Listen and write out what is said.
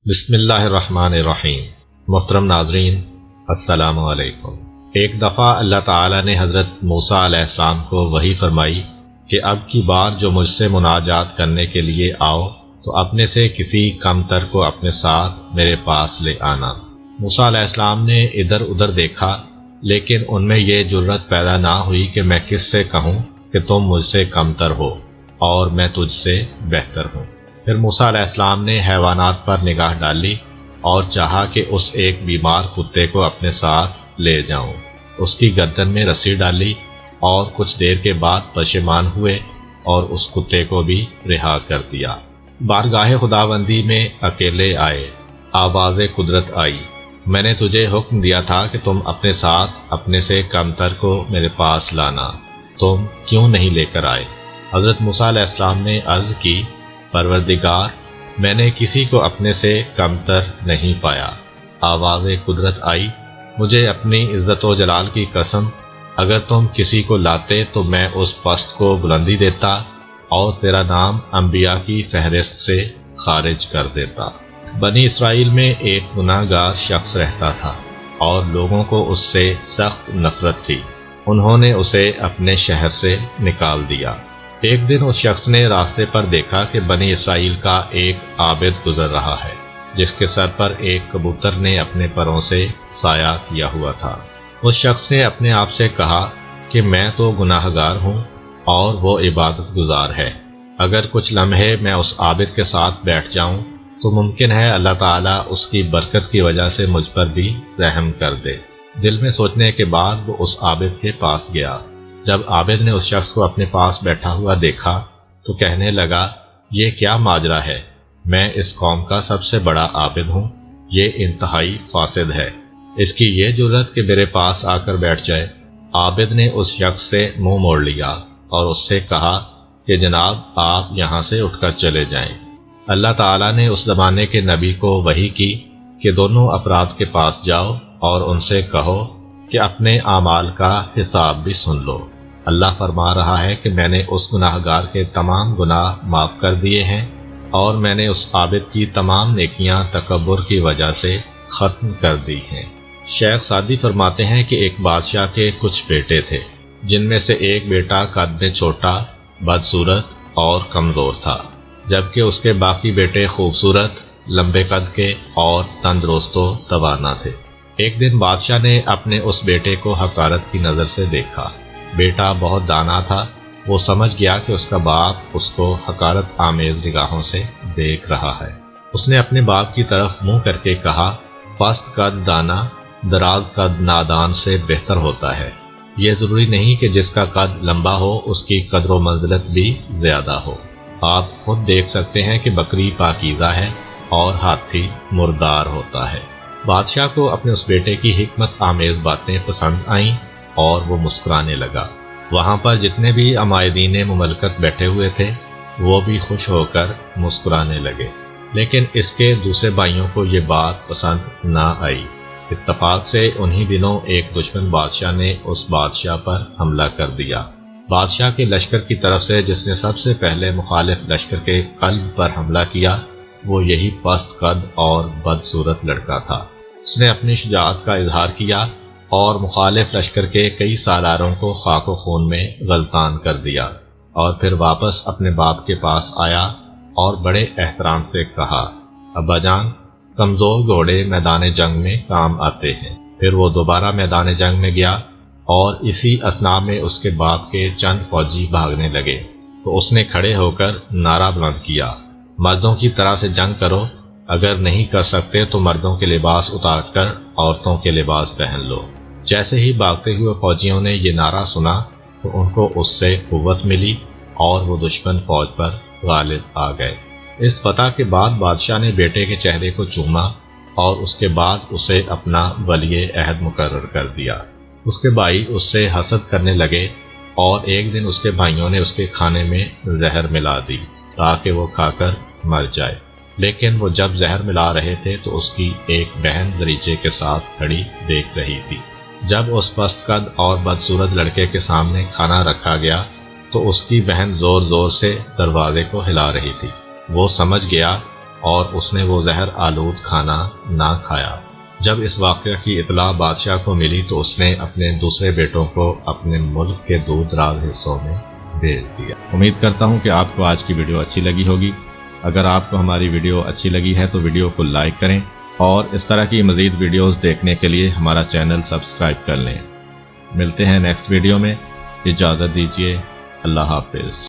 بسم اللہ الرحمن الرحیم۔ محترم ناظرین، السلام علیکم۔ ایک دفعہ اللہ تعالی نے حضرت موسیٰ علیہ السلام کو وحی فرمائی کہ اب کی بار جو مجھ سے مناجات کرنے کے لیے آؤ تو اپنے سے کسی کم تر کو اپنے ساتھ میرے پاس لے آنا۔ موسیٰ علیہ السلام نے ادھر ادھر دیکھا، لیکن ان میں یہ جرت پیدا نہ ہوئی کہ میں کس سے کہوں کہ تم مجھ سے کم تر ہو اور میں تجھ سے بہتر ہوں۔ پھر موسیٰ علیہ السلام نے حیوانات پر نگاہ ڈالی اور چاہا کہ اس ایک بیمار کتے کو اپنے ساتھ لے جاؤں۔ اس کی گردن میں رسی ڈالی اور کچھ دیر کے بعد پشیمان ہوئے اور اس کتے کو بھی رہا کر دیا۔ بارگاہ خداوندی میں اکیلے آئے، آواز قدرت آئی، میں نے تجھے حکم دیا تھا کہ تم اپنے ساتھ اپنے سے کم تر کو میرے پاس لانا، تم کیوں نہیں لے کر آئے؟ حضرت موسیٰ علیہ السلام نے عرض کی، پروردگار، میں نے کسی کو اپنے سے کم تر نہیں پایا۔ آواز قدرت آئی، مجھے اپنی عزت و جلال کی قسم، اگر تم کسی کو لاتے تو میں اس پست کو بلندی دیتا اور تیرا نام انبیاء کی فہرست سے خارج کر دیتا۔ بنی اسرائیل میں ایک گناہ گار شخص رہتا تھا اور لوگوں کو اس سے سخت نفرت تھی۔ انہوں نے اسے اپنے شہر سے نکال دیا۔ ایک دن اس شخص نے راستے پر دیکھا کہ بنی اسرائیل کا ایک عابد گزر رہا ہے، جس کے سر پر ایک کبوتر نے اپنے پروں سے سایہ کیا ہوا تھا۔ اس شخص نے اپنے آپ سے کہا کہ میں تو گناہ گار ہوں اور وہ عبادت گزار ہے، اگر کچھ لمحے میں اس عابد کے ساتھ بیٹھ جاؤں تو ممکن ہے اللہ تعالیٰ اس کی برکت کی وجہ سے مجھ پر بھی رحم کر دے۔ دل میں سوچنے کے بعد وہ اس عابد کے پاس گیا۔ جب عابد نے اس شخص کو اپنے پاس بیٹھا ہوا دیکھا تو کہنے لگا، یہ کیا ماجرا ہے؟ میں اس قوم کا سب سے بڑا عابد ہوں، یہ انتہائی فاسد ہے، اس کی یہ جرت کہ میرے پاس آ کر بیٹھ جائے۔ عابد نے اس شخص سے منہ موڑ لیا اور اس سے کہا کہ جناب، آپ یہاں سے اٹھ کر چلے جائیں۔ اللہ تعالیٰ نے اس زمانے کے نبی کو وحی کی کہ دونوں افراد کے پاس جاؤ اور ان سے کہو کہ اپنے اعمال کا حساب بھی سن لو۔ اللہ فرما رہا ہے کہ میں نے اس گناہ گار کے تمام گناہ معاف کر دیے ہیں اور میں نے اس عابد کی تمام نیکیاں تکبر کی وجہ سے ختم کر دی ہیں۔ شیخ سعدی فرماتے ہیں کہ ایک بادشاہ کے کچھ بیٹے تھے، جن میں سے ایک بیٹا قد میں چھوٹا، بدصورت اور کمزور تھا، جبکہ اس کے باقی بیٹے خوبصورت، لمبے قد کے اور تندرست و توانا تھے۔ ایک دن بادشاہ نے اپنے اس بیٹے کو حقارت کی نظر سے دیکھا۔ بیٹا بہت دانا تھا، وہ سمجھ گیا کہ اس کا باپ اس کو حقارت آمیز نگاہوں سے دیکھ رہا ہے۔ اس نے اپنے باپ کی طرف منہ کر کے کہا، پست قد دانا دراز قد نادان سے بہتر ہوتا ہے۔ یہ ضروری نہیں کہ جس کا قد لمبا ہو اس کی قدر و منزلت بھی زیادہ ہو۔ آپ خود دیکھ سکتے ہیں کہ بکری پاکیزہ ہے اور ہاتھی مردار ہوتا ہے۔ بادشاہ کو اپنے اس بیٹے کی حکمت آمیز باتیں پسند آئیں اور وہ مسکرانے لگا۔ وہاں پر جتنے بھی عمائدین مملکت بیٹھے ہوئے تھے وہ بھی خوش ہو کر مسکرانے لگے، لیکن اس کے دوسرے بھائیوں کو یہ بات پسند نہ آئی۔ اتفاق سے انہی دنوں ایک دشمن بادشاہ نے اس بادشاہ پر حملہ کر دیا۔ بادشاہ کے لشکر کی طرف سے جس نے سب سے پہلے مخالف لشکر کے قلب پر حملہ کیا وہ یہی پست قد اور بدصورت لڑکا تھا۔ اس نے اپنی شجاعت کا اظہار کیا اور مخالف لشکر کے کئی سالاروں کو خاک و خون میں غلطان کر دیا، اور پھر واپس اپنے باپ کے پاس آیا اور بڑے احترام سے کہا، ابا جان، کمزور گھوڑے میدان جنگ میں کام آتے ہیں۔ پھر وہ دوبارہ میدان جنگ میں گیا اور اسی اثناء میں اس کے باپ کے چند فوجی بھاگنے لگے تو اس نے کھڑے ہو کر نعرہ بلند کیا، مردوں کی طرح سے جنگ کرو، اگر نہیں کر سکتے تو مردوں کے لباس اتار کر عورتوں کے لباس پہن لو۔ جیسے ہی بھاگتے ہوئے فوجیوں نے یہ نعرہ سنا تو ان کو اس سے قوت ملی اور وہ دشمن فوج پر غالب آ گئے۔ اس فتح کے بعد بادشاہ نے بیٹے کے چہرے کو چوما اور اس کے بعد اسے اپنا ولی عہد مقرر کر دیا۔ اس کے بھائی اس سے حسد کرنے لگے اور ایک دن اس کے بھائیوں نے اس کے کھانے میں زہر ملا دی تاکہ وہ کھا کر مر جائے، لیکن وہ جب زہر ملا رہے تھے تو اس کی ایک بہن دریچے کے ساتھ کھڑی دیکھ رہی تھی۔ جب اس پست قد اور بدصورت لڑکے کے سامنے کھانا رکھا گیا تو اس کی بہن زور زور سے دروازے کو ہلا رہی تھی۔ وہ سمجھ گیا اور اس نے وہ زہر آلود کھانا نہ کھایا۔ جب اس واقعہ کی اطلاع بادشاہ کو ملی تو اس نے اپنے دوسرے بیٹوں کو اپنے ملک کے دور دراز حصوں میں بھیج دیا۔ امید کرتا ہوں کہ آپ کو آج کی ویڈیو اچھی لگی ہوگی۔ اگر آپ کو ہماری ویڈیو اچھی لگی ہے تو ویڈیو کو لائک کریں اور اس طرح کی مزید ویڈیوز دیکھنے کے لیے ہمارا چینل سبسکرائب کر لیں۔ ملتے ہیں نیکسٹ ویڈیو میں، اجازت دیجیے، اللہ حافظ۔